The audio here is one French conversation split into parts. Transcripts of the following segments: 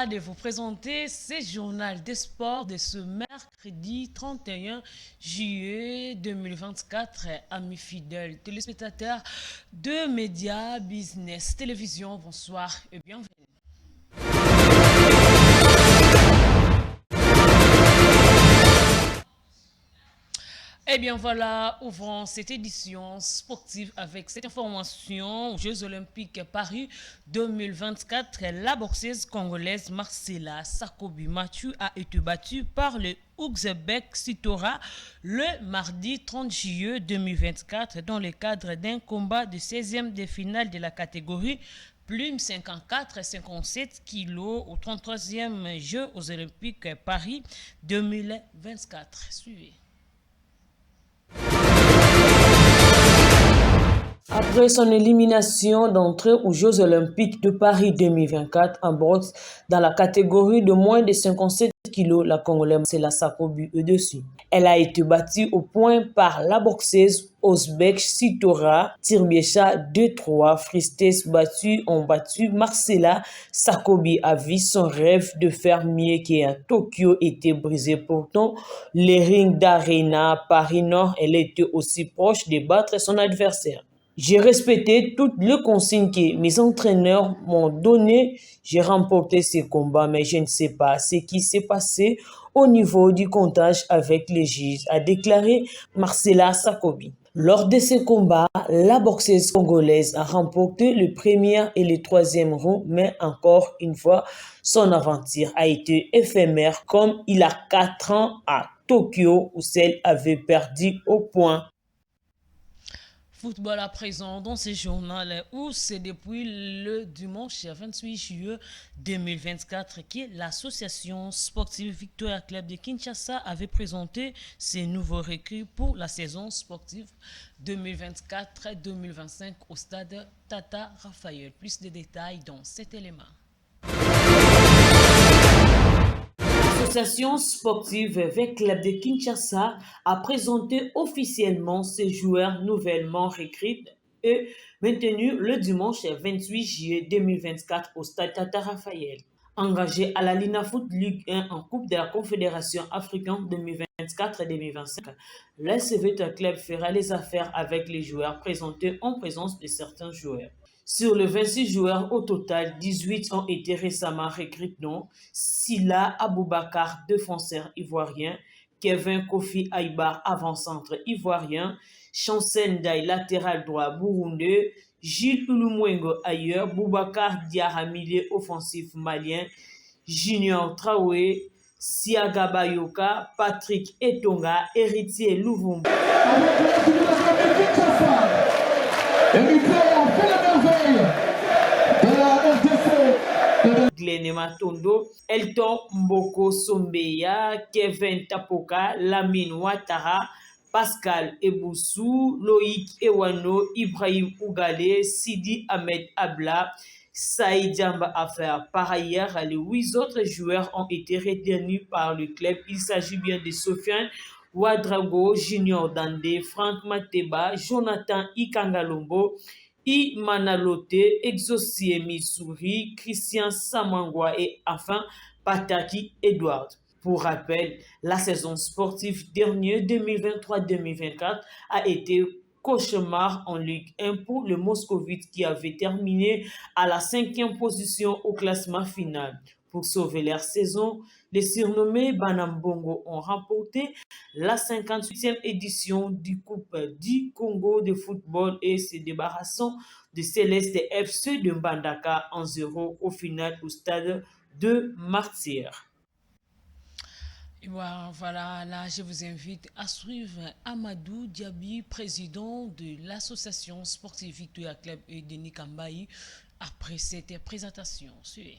joie de vous présenter ce journal des sports de ce mercredi 31 juillet 2024. Amis fidèles téléspectateurs de Média Business Télévision, bonsoir et bienvenue. Eh bien voilà, ouvrons cette édition sportive avec cette information aux Jeux Olympiques Paris 2024. La boxeuse congolaise Marcela Sakobi Mathieu a été battue par le Ouzbek Sitora le mardi 30 juillet 2024 dans le cadre d'un combat de 16e de finale de la catégorie plume 54-57 kg au 33e Jeux Olympiques Paris 2024. Suivez. Après son élimination d'entrée aux Jeux Olympiques de Paris 2024 en boxe dans la catégorie de moins de 57 kg, la Congolaise Marcela Sakobi est dessus. Elle a été battue au point par la boxeuse ouzbek Sitora Tirbiesha 2-3. Fristes battus ont battu Marcela Sakobi a vu son rêve de faire mieux qu'à Tokyo était brisé. Pourtant, les rings d'Arena Paris Nord, elle était aussi proche de battre son adversaire. J'ai respecté toutes les consignes que mes entraîneurs m'ont données. J'ai remporté ces combats, mais je ne sais pas ce qui s'est passé au niveau du comptage avec les juges, a déclaré Marcela Sakobi. Lors de ces combats, la boxeuse congolaise a remporté le premier et le troisième round, mais encore une fois, son aventure a été éphémère comme il a 4 ans à Tokyo où celle avait perdu au point. Football à présent dans ce journal où c'est depuis le dimanche 28 juillet 2024 que l'association sportive Victoria Club de Kinshasa avait présenté ses nouveaux recrues pour la saison sportive 2024-2025 au stade Tata Raphaël. Plus de détails dans cet élément. L'association sportive avec Club de Kinshasa a présenté officiellement ses joueurs nouvellement recrutés et maintenus le dimanche 28 juillet 2024 au stade Tata Raphaël. Engagé à la Lina Foot Ligue 1 en Coupe de la Confédération africaine 2024-2025, le Cvita Club fera les affaires avec les joueurs présentés en présence de certains joueurs. Sur les 26 joueurs au total, 18 ont été récemment recrutés, dont Silla Aboubakar, défenseur ivoirien, Kevin Kofi Aïbar, avant-centre ivoirien, Chancel Ndaye, latéral droit burundais, Gilles Ulumwengo ailleurs, Boubacar Diarra, milieu offensif malien, Junior Traoré, Siaga Bayoka, Patrick Etonga, Héritier Louvumba. Glenema Tondo, Elton Mboko Sombeya, Kevin Tapoka, Lamine Ouattara, Pascal Eboussou, Loïc Ewano, Ibrahim Ougale, Sidi Ahmed Abla, Saïd Djamba Affaire. Par ailleurs, les 8 autres joueurs ont été retenus par le club. Il s'agit bien de Sofiane Ouadrago, Junior Dandé, Franck Mateba, Jonathan Ikangalombo, Imanalote, Exosie Missouri, Christian Samangwa et enfin Pataki Edward. Pour rappel, la saison sportive dernière 2023-2024 a été cauchemar en Ligue 1 pour le Moscovite qui avait terminé à la 5e position au classement final. Pour sauver leur saison, les surnommés Banambongo ont remporté la 58e édition du Coupe du Congo de football et se débarrassant de Céleste FC de Mbandaka en 0 au final au stade de Martyr. Voilà, là, je vous invite à suivre Amadou Diaby, président de l'association sportive Victoria Club et Denis Kambaï, après cette présentation. Suivez.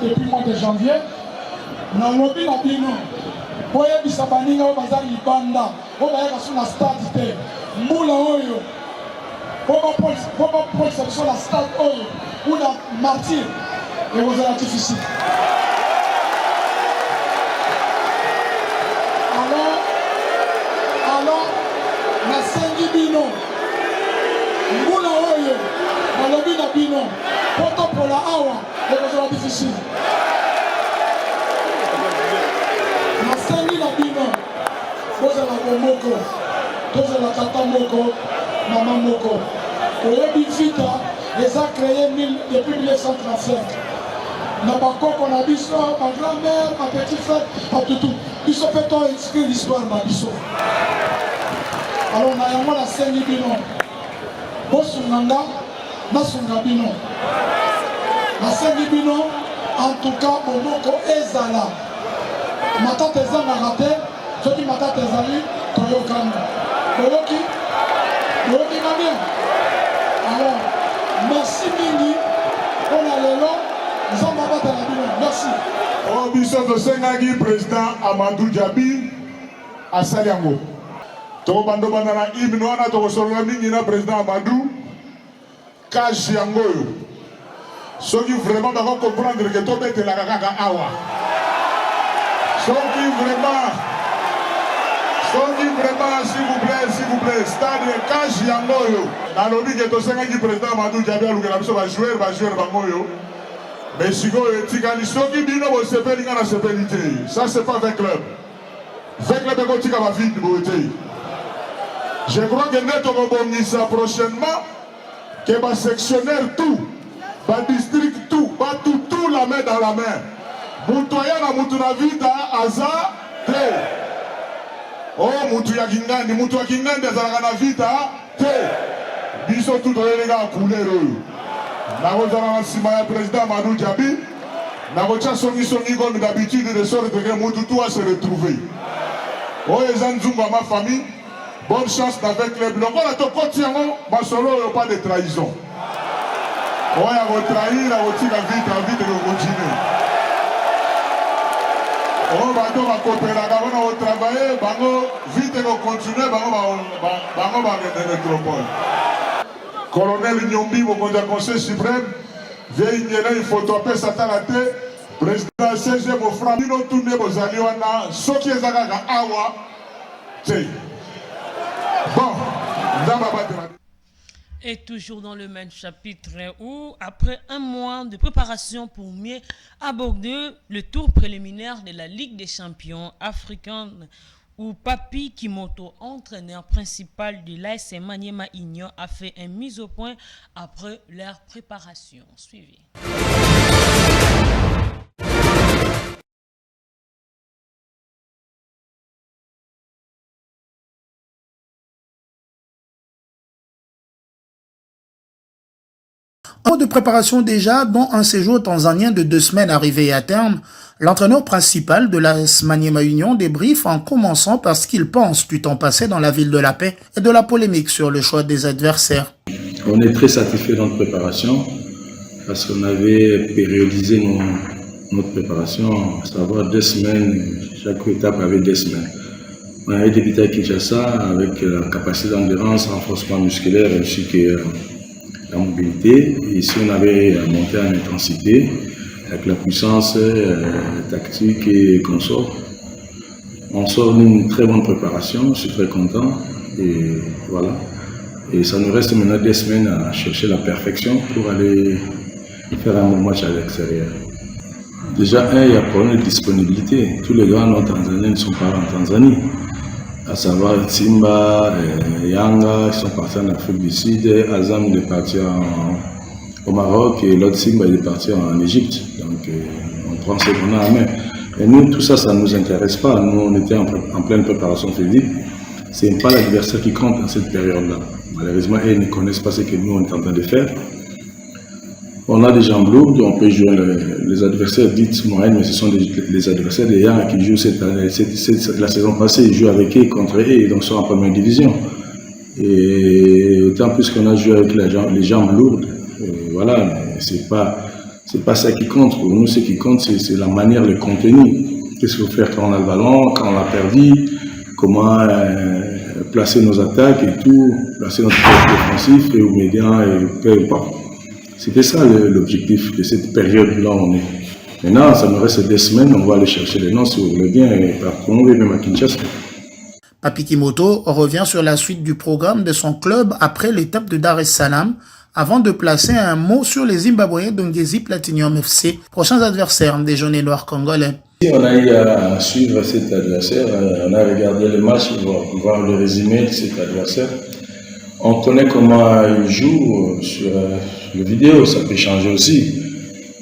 Depuis le mois de janvier, alors bino. Mbuna oyo, balobi na bino. Poto pola awa, ekozala difficile. Nasengi na bino. Bozala bomoko. Tozala tata moko, maman moko. Oyebi vita, les a créés depuis 1935. Na bakoko na biso, ma grand-mère, ma petite frère, ma toutou. Biso peut-on inscrire l'histoire na biso. Alors na yango na sengi bino. Bosunganga, nasunga bino. Na sengi bino, en tout cas, bomoko ezala. Matata ezanga raté, soki matata ezali, toyokana. Boyoki na bien. Alors, merci mingi. On a le long. Merci. Oh, biso tosengaki président Amadou Djabi asali yango. Tokobanda na hymne wana tokosolola mingi na président Amadou kashi yango yo. Soki vraiment bako comprendre que tobetelaka kaka awa. Soki vraiment, s'il vous plaît, stade kashi yango yo. Nalobi ke tosengaki président Amadou Djabi alukela biso ba joueur bango yo. Mais si vous avez dit que vous avez dit que vous avez dit ça c'est pas avec club. Avec club, vous avez dit je crois que nous avons ça prochainement, que va sectionnaire tout, va district tout, va tout la main dans la main. Moutoya na moutouna vita aza te. Oh moutoya kingandi, moutoya kingandi aza na vita te. Biso tout les gars couler. Nakozala na sima ya président Amadou Djabi, nakotia songi comme d'habitude de sorte que Moutoutou a se retrouver. Oh eza nzungu ma famille, bonne chance avec les blancs. On a tout continué, ma solo il n'y a pas de trahison. Oh ya ko trahir, la kotika vite de continuer. Oh bato va coopérer, on va travailler, bango vite de continuer, bango va de métropole. Colonel Nyombi, au Conseil suprême, vient une photo après Satan la tête, président CG, mon frère, nous tournons aux alliés, ce qui est à Awa. Bon, et toujours dans le même chapitre où, après un mois de préparation pour mieux aborder le tour préliminaire de la Ligue des champions africaine, où Papi Kimoto, entraîneur principal de l'AS Maniema Union, a fait une mise au point après leur préparation. Suivez. En mode de préparation déjà, dont un séjour tanzanien de 2 semaines arrivé à terme, l'entraîneur principal de l'AS Maniema Union débriefe en commençant par ce qu'il pense du temps passé dans la ville de la paix et de la polémique sur le choix des adversaires. On est très satisfait de notre préparation parce qu'on avait périodisé notre préparation, à savoir 2 semaines, chaque étape avait 2 semaines. On avait débuté à Kinshasa avec la capacité d'endurance, renforcement musculaire ainsi que la mobilité. Et ici, on avait monté en intensité avec la puissance tactique et consort. On sort d'une très bonne préparation, je suis très content. Et voilà. Et ça nous reste maintenant 2 semaines à chercher la perfection pour aller faire un bon match à l'extérieur. Déjà, il y a un problème de disponibilité. Tous les grands Tanzaniens ne sont pas en Tanzanie. À savoir Simba, Yanga, ils sont partis en Afrique du Sud, Azam est parti au Maroc et l'autre Simba est parti en Égypte. Donc on prend ce qu'on a à main. Et nous, tout ça, ça ne nous intéresse pas. Nous, on était en pleine préparation physique. Ce n'est pas l'adversaire qui compte dans cette période-là. Malheureusement, ils ne connaissent pas ce que nous, on est en train de faire. On a des jambes lourdes, on peut jouer les adversaires dites moyennes, mais ce sont les adversaires des Yang qui jouent la saison passée, ils jouent avec eux, contre eux, et donc sont en première division. Et autant plus qu'on a joué avec les jambes lourdes, voilà, c'est pas ça qui compte. Pour nous, ce qui compte, c'est la manière, le contenu. Qu'est-ce qu'il faut faire quand on a le ballon, quand on l'a perdu, comment placer nos attaques et tout, placer notre défensif et au médian et peu importe. C'était ça l'objectif de cette période-là où on est. Maintenant, ça nous reste 2 semaines, on va aller chercher les noms si vous voulez bien, et parcourir même à Kinshasa. Apikimoto revient sur la suite du programme de son club après l'étape de Dar es Salaam, avant de placer un mot sur les Zimbabwéens d'Ongezi Platinum FC, prochains adversaires des jaunes et noirs congolais. On a eu à suivre cet adversaire, on a regardé le match pour voir le résumé de cet adversaire. On connaît comment il joue sur le vidéo, ça peut changer aussi.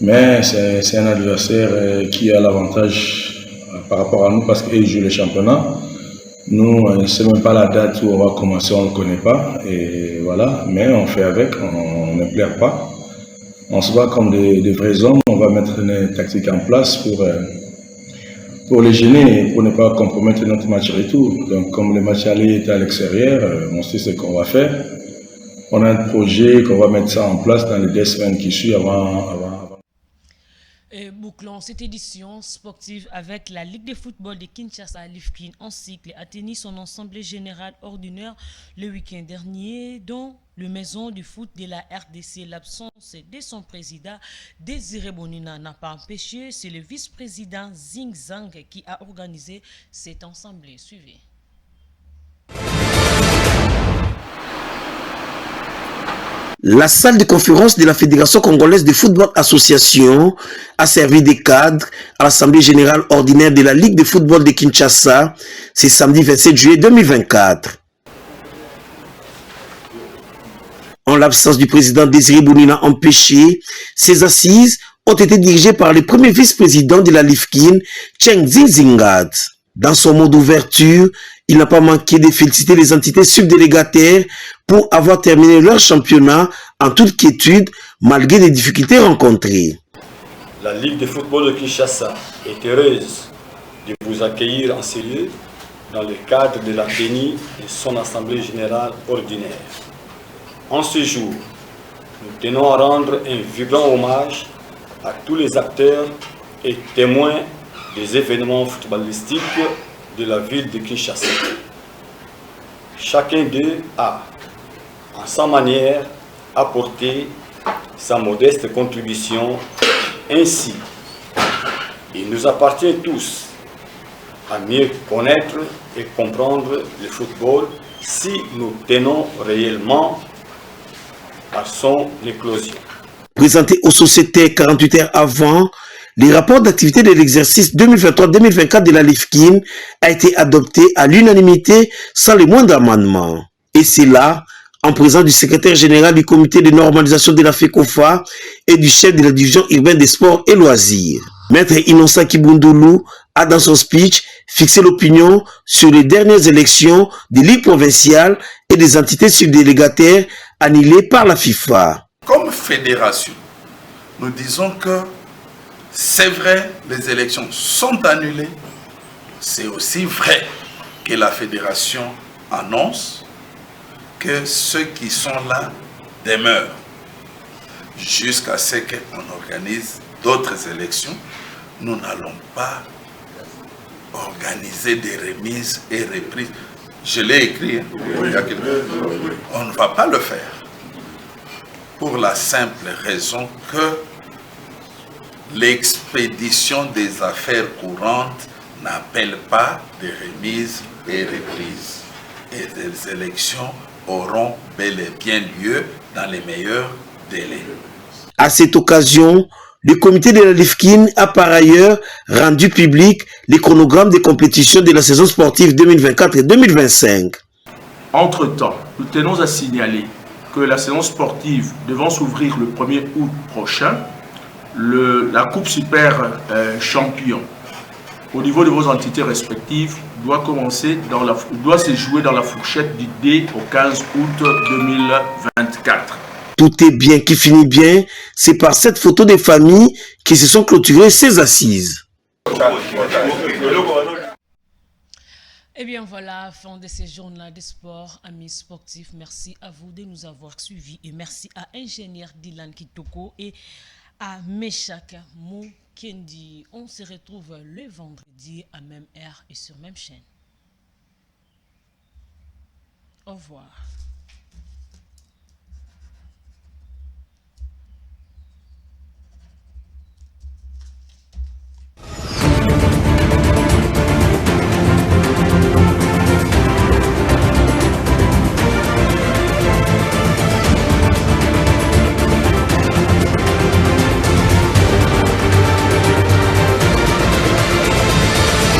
Mais c'est un adversaire qui a l'avantage par rapport à nous parce qu'il joue le championnat. Nous, on ne sait même pas la date où on va commencer, on ne le connaît pas. Et voilà, mais on fait avec, on ne plaire pas. On se bat comme des vrais hommes, on va mettre une tactique en place pour les gêner et pour ne pas compromettre notre match retour. Donc comme le match aller était à l'extérieur, on sait ce qu'on va faire. On a un projet qu'on va mettre ça en place dans les 2 semaines qui suivent avant. Et bouclons cette édition sportive avec la Ligue de football de Kinshasa Lifkin en cycle a tenu son assemblée générale ordinaire le week-end dernier, dont le maison du foot de la RDC. L'absence de son président Désiré Bonina n'a pas empêché, c'est le vice-président Zing Zhang qui a organisé cette assemblée. Suivez. La salle de conférence de la Fédération congolaise de football association a servi de cadre à l'Assemblée générale ordinaire de la Ligue de football de Kinshasa, c'est samedi 27 juillet 2024. En l'absence du président Désiré Bonina empêché, ces assises ont été dirigées par le premier vice-président de la Lifkin, Cheng Zinzingat. Dans son mot d'ouverture, il n'a pas manqué de féliciter les entités subdélégataires pour avoir terminé leur championnat en toute quiétude malgré les difficultés rencontrées. La Ligue de football de Kinshasa est heureuse de vous accueillir en ce lieu dans le cadre de la tenue de son assemblée générale ordinaire. En ce jour, nous tenons à rendre un vibrant hommage à tous les acteurs et témoins des événements footballistiques de la ville de Kinshasa. Chacun d'eux a, en sa manière, apporté sa modeste contribution. Ainsi, il nous appartient tous à mieux connaître et comprendre le football si nous tenons réellement à son éclosion. Présenté aux sociétés 48 heures avant, le rapport d'activité de l'exercice 2023-2024 de la Lifkin a été adopté à l'unanimité sans le moindre amendement. Et c'est là, en présence du secrétaire général du comité de normalisation de la FECOFA et du chef de la division urbaine des sports et loisirs. Maître Innocent Kibundoulou a dans son speech fixé l'opinion sur les dernières élections des ligues provinciales et des entités subdélégataires annulées par la FIFA. Comme fédération, nous disons que c'est vrai, les élections sont annulées. C'est aussi vrai que la fédération annonce que ceux qui sont là demeurent jusqu'à ce qu'on organise d'autres élections. Nous n'allons pas organiser des remises et reprises. Je l'ai écrit, hein. On ne va pas le faire. Pour la simple raison que l'expédition des affaires courantes n'appelle pas de remises et reprises. Et les élections auront bel et bien lieu dans les meilleurs délais. À cette occasion, le comité de la Lifkin a par ailleurs rendu public les chronogrammes des compétitions de la saison sportive 2024 et 2025. Entre-temps, nous tenons à signaler que la saison sportive devant s'ouvrir le 1er août prochain, la Coupe Super Champion au niveau de vos entités respectives doit se jouer dans la fourchette du D au 15 août 2024. Tout est bien qui finit bien, c'est par cette photo des familles qui se sont clôturées ces assises. Eh bien voilà, fin de ces journées de sport, amis sportifs. Merci à vous de nous avoir suivis et merci à ingénieur Dylan Kitoko et à Meshak Moukendi. On se retrouve le vendredi à même heure et sur même chaîne. Au revoir.